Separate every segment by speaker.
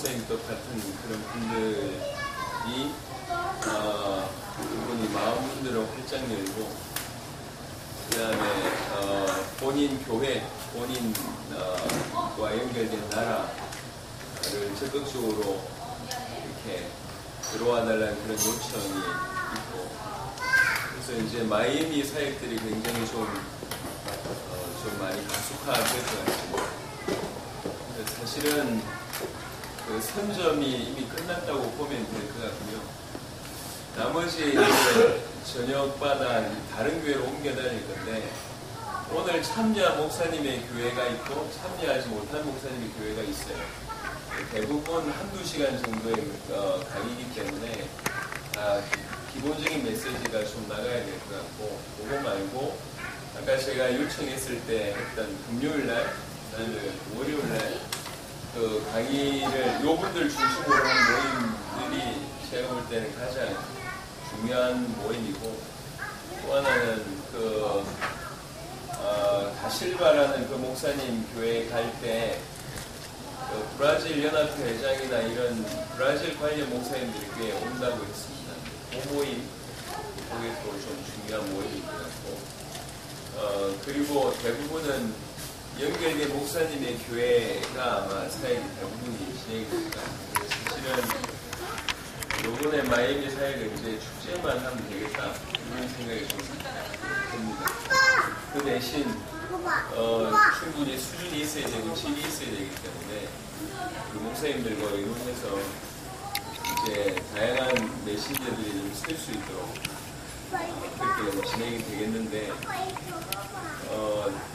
Speaker 1: 목사님 똑같은 그런 분들이 그분이 마음문들을 활짝 열고 그 다음에 본인 교회, 본인과 연결된 나라를 적극적으로 이렇게 들어와 달라는 그런 요청이 있고, 그래서 이제 마이애미 사역들이 굉장히 좀 많이 가속화될 것 같습니다. 사실은 그 선점이 이미 끝났다고 보면 될 것 같고요. 나머지 이제 저녁마다 다른 교회로 옮겨 다닐 건데, 오늘 참여한 목사님의 교회가 있고 참여하지 못한 목사님의 교회가 있어요. 대부분 한두 시간 정도의 강의이기 때문에 기본적인 메시지가 좀 나가야 될 것 같고, 그거 말고 아까 제가 요청했을 때 했던 금요일날, 월요일날 그 강의를 요분들 중심으로 한 모임들이 제가 볼 때는 가장 중요한 모임이고, 또 하나는 다실바라는 그 목사님 교회에 갈 때 브라질 연합회 회장이나 이런 브라질 관련 목사님들이 꽤 온다고 했습니다. 그 모임, 거기서 좀 중요한 모임인 것 같고, 그리고 대부분은 연결된 목사님의 교회가 아마 사역이 대부분이 진행이 됩니다. 사실은 요번에 마이애미 사역을 이제 축제만 하면 되겠다, 이런 생각이 좀 듭니다. 그 대신 충분히 수준이 있어야 되고 질이 있어야 되기 때문에 그 목사님들과 의논해서 이제 다양한 메신저들이 좀 쓸 수 있도록 그렇게 진행이 되겠는데,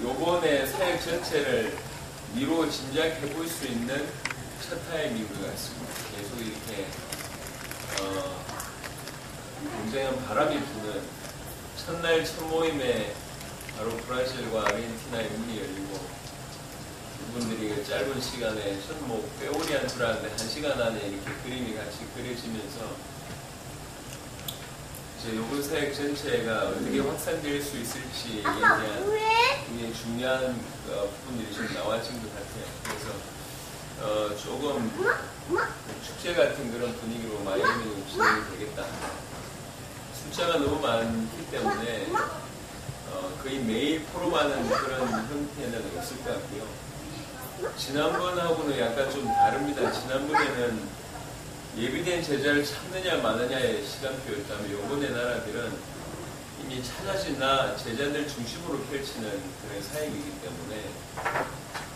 Speaker 1: 요번에 사역 전체를 미루어 짐작해 볼 수 있는 첫 타임인 것 같습니다. 계속 이렇게 굉장한 바람이 부는 첫날 첫 모임에 바로 브라질과 아르헨티나의 문이 열리고, 이분들이 그 짧은 시간에 전 뭐 빼오리 한 줄 알았는데 1시간 안에 이렇게 그림이 같이 그려지면서 이제 요번 사역 전체가 어떻게 확산될 수 있을지에 대한 굉장히 중요한 부분들이 좀 나와진 것 같아요. 그래서 조금 축제 같은 그런 분위기로 마이애미는 진행이 되겠다. 숫자가 너무 많기 때문에 거의 매일 포럼하는 그런 형태는 없을 것 같고요. 지난번하고는 약간 좀 다릅니다. 지난번에는 예비된 제자를 찾느냐 마느냐의 시간표였다면, 요번에 나라들은 이미 찾아진 제자들 중심으로 펼치는 그런 사역이기 때문에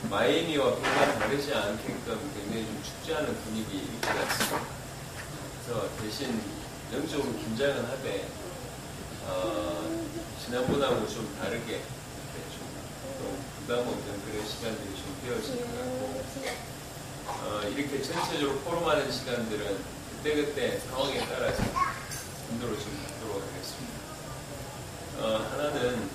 Speaker 1: 마이애미와 별반 다르지 않게끔 굉장히 좀 축제하는 분위기일 것 같습니다. 그래서 대신 영적으로 긴장은 하되 지난번하고 좀 다르게 좀 부담 없는 그런 시간들이 좀 되어질 것 같고, 이렇게 전체적으로 포럼하는 시간들은 그때그때 상황에 따라서 인도로 좀 갖도록 하겠습니다. 하나는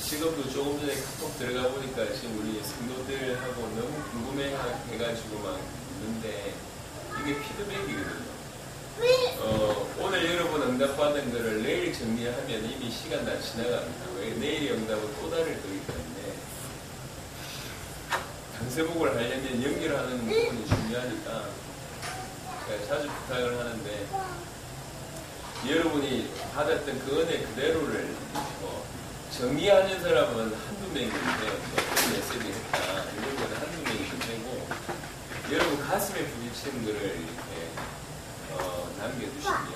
Speaker 1: 지금도 조금 전에 카톡 들어가 보니까 지금 우리 성도들하고 너무 궁금해해가지고 막 있는데, 이게 피드백이거든요. 오늘 여러분 응답받은 거를 내일 정리하면 이미 시간 다 지나갑니다. 왜? 내일의 응답은 또 다를 거기 때문에 강세복을 하려면 연결하는 부분이 중요하니까 제가 자주 부탁을 하는데, 여러분이 받았던 그 은혜 그대로를 정리하는 사람은 한두 명인데, 어떤 메시지 했다 이런 거는 한두 명이면 되고, 여러분 가슴에 부딪히는 거를 이렇게 남겨주시면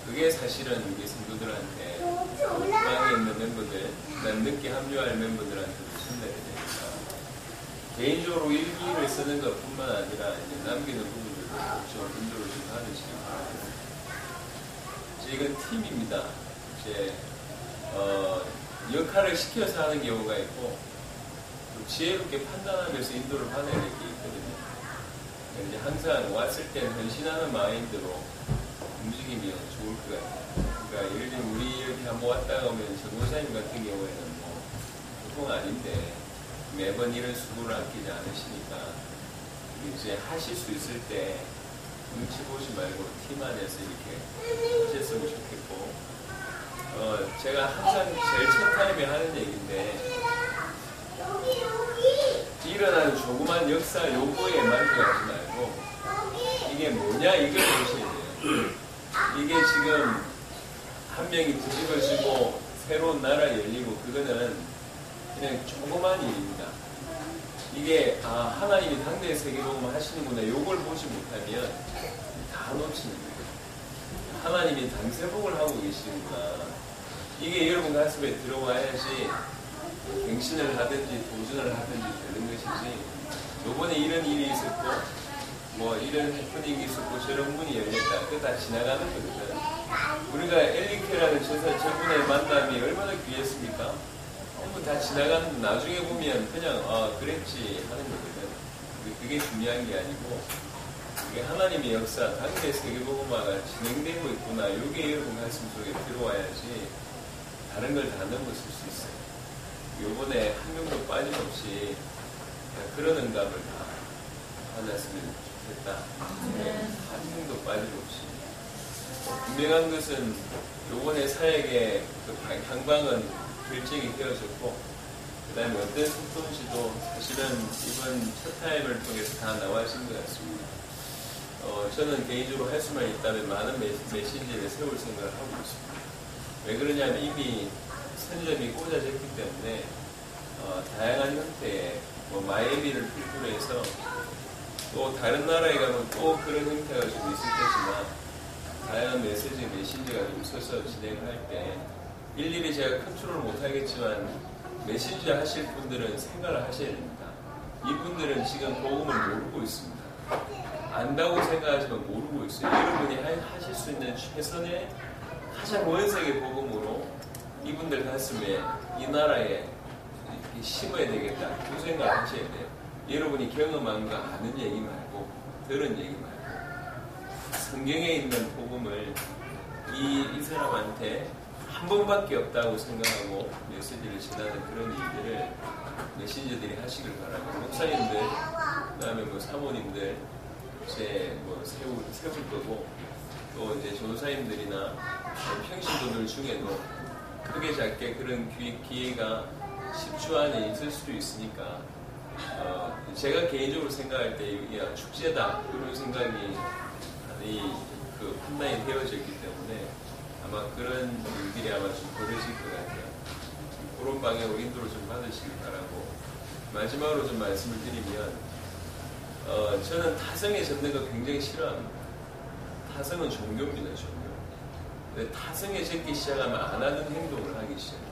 Speaker 1: 그게 사실은 우리 성도들한테, 중앙에 있는 멤버들, 난 늦게 합류할 멤버들한테도 전달이 되니까 개인적으로 일기를 쓰는 것 뿐만 아니라 이제 남기는 부분들도 좀 인도를 좀 하듯이, 이제 이건 팀입니다. 이제 역할을 시켜서 하는 경우가 있고, 지혜롭게 판단하면서 인도를 받아야 될 게 있거든요. 이제 항상 왔을 때는 헌신하는 마인드로 움직이면 좋을 것 같아요. 그러니까 예를 들면 우리 이렇게 한번 왔다가 오면 전도사님 같은 경우에는 뭐 보통 아닌데 매번 이런 수고를 아끼지 않으시니까 이제 하실 수 있을 때 눈치 보지 말고 팀 안에서 이렇게 하셨으면 좋겠고, 제가 항상 제일 첫 타임에 하는 얘기인데, 일어나는 조그만 역사 요거에 만족하지 말고 뭐냐 이걸 보셔야 돼요. 이게 지금 한 명이 뒤집어지고 새로운 나라 열리고 그거는 그냥 조그만 일입니다. 이게 하나님이 당대 세계복음을 하시는구나 요걸 보지 못하면 다 놓치는 거예요. 하나님이 당세복을 하고 계시는구나. 이게 여러분 가슴에 들어와야지 갱신을 하든지 도전을 하든지 되는 것이지 요번에 이런 일이 있었고 뭐 이런 해프닝이 있었고 저런 문이 열렸다 그거 다 지나가는 거거든. 우리가 엘리케라는 저분의 만남이 얼마나 귀했습니까? 전부 다 지나가는 나중에 보면 그냥 그랬지 하는 거거든. 그게 중요한 게 아니고 이게 하나님의 역사 당대 세계복음화가 진행되고 있구나 요게 여러분 가슴 속에 들어와야지 다른 걸 다 넘어설 수 있어요. 요번에 한 명도 빠짐없이 그런 응답을 다 받았으면 좋겠다. 한 명도 빠짐없이. 분명한 것은 요번에 사역의 그 향방은 결정이 되어졌고 그 다음에 어떤 속도인지도 사실은 이번 첫 타임을 통해서 다 나와진 것 같습니다. 저는 개인적으로 할 수만 있다면 많은 메신저를 세울 생각을 하고 있습니다. 왜 그러냐면 이미 선점이 꽂아졌기 때문에 다양한 형태의 마이애미를 필두로 해서 또 다른 나라에 가면 또 그런 형태가 좀 있을 것이나 다양한 메신저가 좀 서서 진행을 할 때 일일이 제가 컨트롤 못하겠지만 메신저 하실 분들은 생각을 하셔야 됩니다. 이분들은 지금 복음을 모르고 있습니다. 안다고 생각하지만 모르고 있어요. 여러분이 하실 수 있는 최선의 가장 원색의 복음으로 이분들 가슴에 이 나라에 심어야 되겠다 그 생각을 하셔야 돼요. 여러분이 경험한 거 아는 얘기 말고 들은 얘기 말고 성경에 있는 복음을 이 사람한테 한 번밖에 없다고 생각하고 메시지를 전하는 그런 일들을 메신저들이 하시길 바라고 목사님들 그 다음에 사모님들 이제 세울 거고 또 이제 전사님들이나 평신도들 중에도 크게 작게 그런 기회가 10주 안에 있을 수도 있으니까 제가 개인적으로 생각할 때 야, 축제다 이런 생각이 그 판단이 되어졌기 때문에 아마 그런 일들이 아마 좀 벌어질 것 같아요. 그런 방향으로 인도를 좀 받으시길 바라고 마지막으로 좀 말씀을 드리면 저는 타성에 젖는 거 굉장히 싫어합니다. 타성은 종교입니다. 종교. 근데 타성에 젖기 시작하면 안 하는 행동을 하기 시작해요.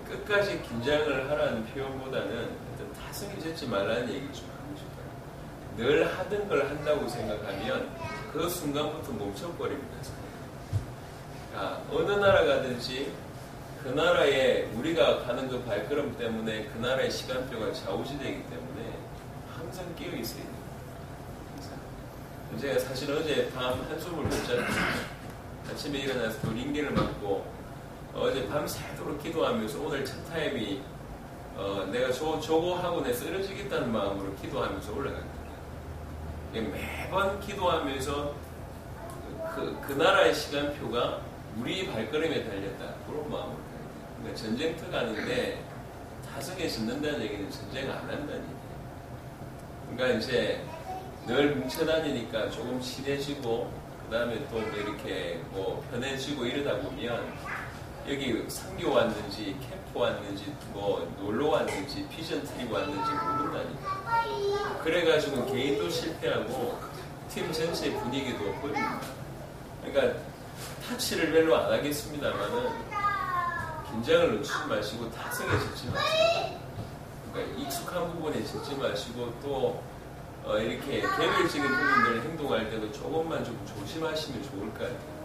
Speaker 1: 끝까지 긴장을 하라는 표현보다는 타성에 젖지 말라는 얘기를 좀 하고 싶어요. 늘 하던 걸 한다고 생각하면 그 순간부터 멈춰버립니다. 어느 나라 가든지 그 나라에 우리가 가는 그 발걸음 때문에 그 나라의 시간표가 좌우지되기 때문에 항상 끼어 있어야 돼요. 제가 사실 어제 밤 한숨을 못 잤어요. 아침에 일어나서 또 링기를 맞고 어제 밤새도록 기도하면서 오늘 첫 타임이 내가 저거 하고 내 쓰러지겠다는 마음으로 기도하면서 올라간 거예요. 매번 기도하면서 그 나라의 시간표가 우리 발걸음에 달렸다. 그런 마음으로 가요. 그러니까 전쟁터 가는데 타성에 젖는다는 얘기는 전쟁 안 한다는 얘기예요. 그러니까 이제 늘 뭉쳐다니니까 조금 친해지고 그 다음에 또 이렇게 편해지고 이러다 보면 여기 선교 왔는지 캠프 왔는지 놀러 왔는지 피전 트립 왔는지 모른다니까. 그래가지고 개인도 실패하고 팀 전체의 분위기도 버립니다. 그러니까 타치를 별로 안 하겠습니다만은 긴장을 놓치지 마시고 타성에 젖지 마세요. 그러니까 익숙한 부분에 젖지 마시고 또 이렇게 개별적인 부분들 행동할 때도 조금만 좀 조심하시면 좋을 것 같아요.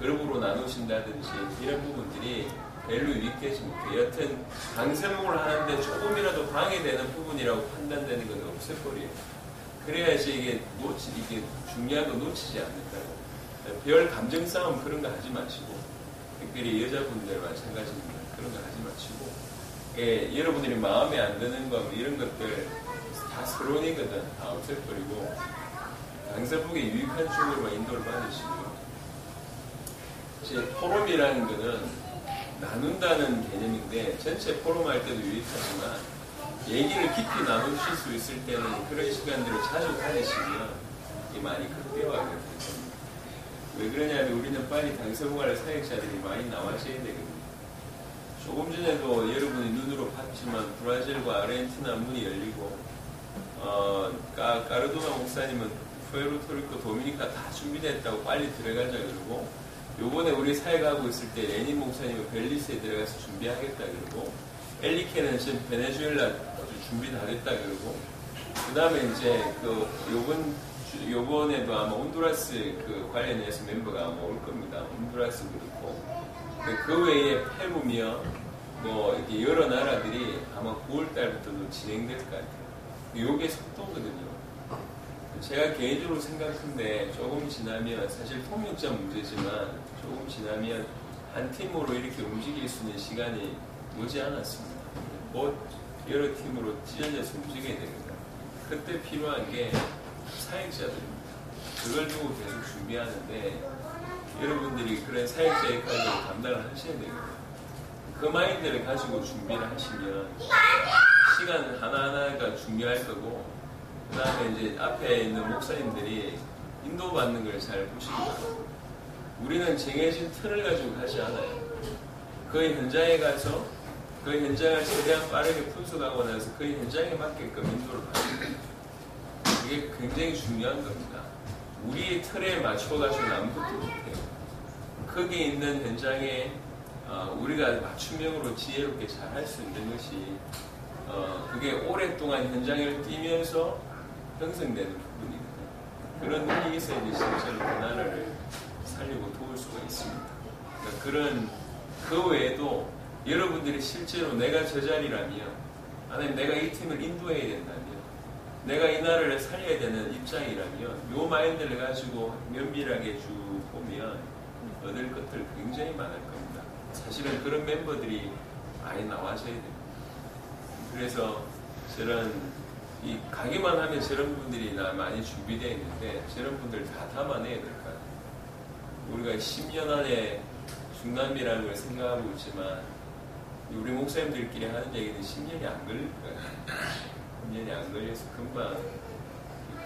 Speaker 1: 그룹으로 나누신다든지 이런 부분들이 별로 유익되지 못해요. 여튼 강세목을 하는데 조금이라도 방해되는 부분이라고 판단되는 건 없애버려요. 그래야지 이게 중요한 거 놓치지 않는다고. 별 감정 싸움 그런 거 하지 마시고 특별히 여자분들 마찬가지입니다. 그런 거 하지 마시고 여러분들이 마음에 안 드는 거 이런 것들 다 서론이거든. 다 없애버리고 강세복에 유익한 쪽으로만 인도를 받으시고요. 이제 포럼이라는 거는 나눈다는 개념인데 전체 포럼 할 때도 유익하지만 얘기를 깊이 나누실 수 있을 때는 그런 시간들을 자주 가지시면 이렇게 많이 극대화가 됐습니다. 왜 그러냐면 우리는 빨리 당서복할 사역자들이 많이 나와줘야 되거든요. 조금 전에도 여러분이 눈으로 봤지만 브라질과 아르헨티나 문이 열리고 까르도나 목사님은 푸에르토리코, 도미니카 다 준비됐다고 빨리 들어가자 그러고, 요번에 우리 사역하고 있을 때 레닌 목사님은 벨리스에 들어가서 준비하겠다 그러고, 엘리케는 지금 베네수엘라 준비 다 됐다 그러고, 그 다음에 이제 요번에도 아마 온두라스 관련해서 멤버가 아마 올 겁니다. 온두라스 그렇고, 그 외에 페루며 이렇게 여러 나라들이 아마 9월달부터도 진행될 것 같아요. 요게 속도거든요. 제가 개인적으로 생각한데 조금 지나면, 사실 통역자 문제지만 조금 지나면 한 팀으로 이렇게 움직일 수 있는 시간이 오지 않았습니다. 곧 여러 팀으로 찢어져서 움직여야 됩니다. 그때 필요한 게 사역자들입니다. 그걸 두고 계속 준비하는데 여러분들이 그런 사역자 역할을 감당을 하셔야 되거든요. 그 마인드를 가지고 준비를 하시면 시간 하나하나가 중요할 거고, 그 다음에 이제 앞에 있는 목사님들이 인도받는 걸 잘 보십니다. 우리는 정해진 틀을 가지고 가지 않아요. 그 현장에 가서 그 현장을 최대한 빠르게 분석하고 나서 그 현장에 맞게끔 인도를 받습니다. 그게 굉장히 중요한 겁니다. 우리의 틀에 맞춰가지고는 아무것도 못해요. 거기에 있는 현장에 우리가 맞춤형으로 지혜롭게 잘 할 수 있는 것이 그게 오랫동안 현장을 뛰면서 형성되는 부분이거든요. 그런 능력이 있어야지 실제로 그 나라를 살리고 도울 수가 있습니다. 그러니까 그 외에도 여러분들이 실제로 내가 저 자리라면, 아니면 내가 이 팀을 인도해야 된다면, 내가 이 나라를 살려야 되는 입장이라면, 요 마인드를 가지고 면밀하게 쭉 보면 얻을 것들 굉장히 많을 겁니다. 사실은 그런 멤버들이 많이 나와줘야 됩니다. 그래서 가기만 하면 저런 분들이 많이 준비되어 있는데, 저런 분들 다 담아내야 될 것 같아요. 우리가 10년 안에 중남미라는 걸 생각하고 있지만, 우리 목사님들끼리 하는 얘기는 10년이 안 걸릴 거예요. 10년이 안 걸려서 금방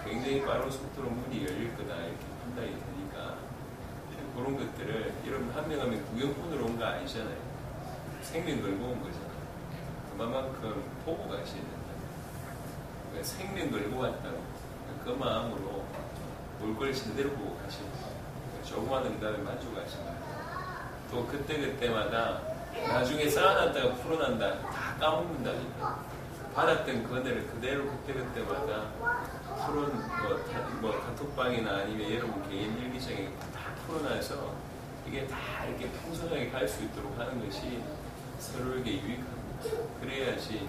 Speaker 1: 굉장히 빠른 속도로 문이 열릴 거다, 이렇게 판단이 되니까, 그런 것들을 여러분 한 명 하면 구경꾼으로 온 거 아니잖아요. 생명 걸고 온 거잖아요. 그만큼 보고 가셔야 된다. 그러니까 생명 걸고 왔다고. 그 마음으로 볼 걸 제대로 보고 가셔야 돼요. 조그만 응답에 만족하시면 또 그때마다 나중에 쌓아놨다가 풀어난다 다 까먹는다니까. 받았던 그 은혜를 그대로 그때마다 카톡방이나 아니면 여러분 개인 일기장에 다 풀어놔서 이게 다 이렇게 풍성하게 갈 수 있도록 하는 것이 서로에게 유익합니다. 그래야지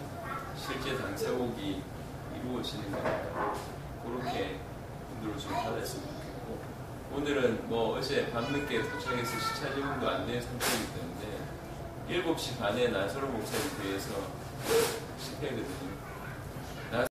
Speaker 1: 실제 당사복이 이루어지는 거니까 그렇게 분들을 좀 받았으면 좋겠고, 오늘은 어제 밤늦게 도착해서 시차 적응도 안 된 상태이기 때문에 7시 반에 나서로 목사님 교회에서 집회거든요.